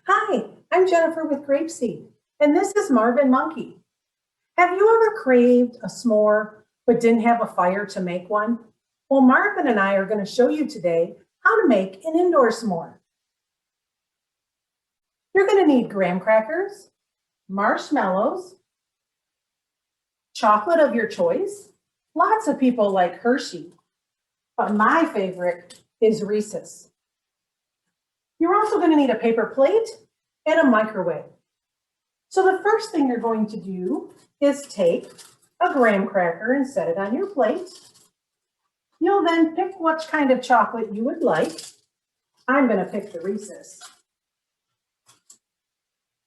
Hi, I'm Jennifer with GrapeSEED, and this is Marvin Monkey. Have you ever craved a s'more but didn't have a fire to make one? Well, Marvin and I are going to show you today how to make an indoor s'more. You're going to need graham crackers, marshmallows, chocolate of your choice. Lots of people like Hershey, but my favorite is Reese's. You're also going to need a paper plate and a microwave. So the first thing you're going to do is take a graham cracker and set it on your plate. You'll then pick which kind of chocolate you would like. I'm going to pick the Reese's.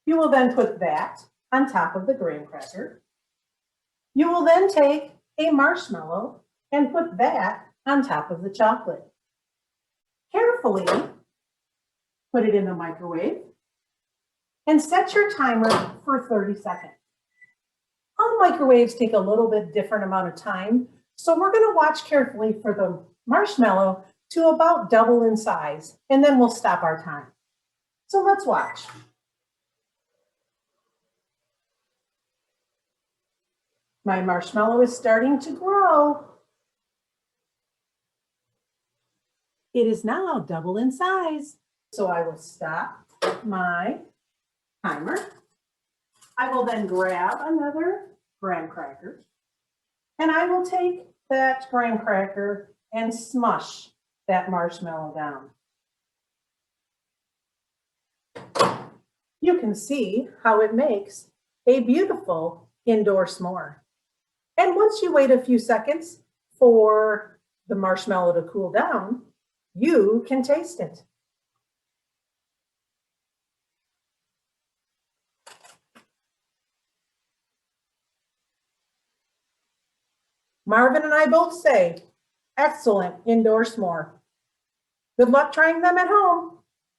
You will then put that on top of the graham cracker. You will then take a marshmallow and put that on top of the chocolate. Carefully put it in the microwave and set your timer for 30 seconds. All microwaves take a little bit different amount of time, so we're going to watch carefully for the marshmallow to about double in size, and then we'll stop our time. So let's watch. My marshmallow is starting to grow. It is now double in size, so I will stop my timer. I will then grab another graham cracker, and I will take that graham cracker and smush that marshmallow down. You can see how it makes a beautiful indoor s'more. And once you wait a few seconds for the marshmallow to cool down, you can taste it. Marvin and I both say, excellent indoor s'more. Good luck trying them at home.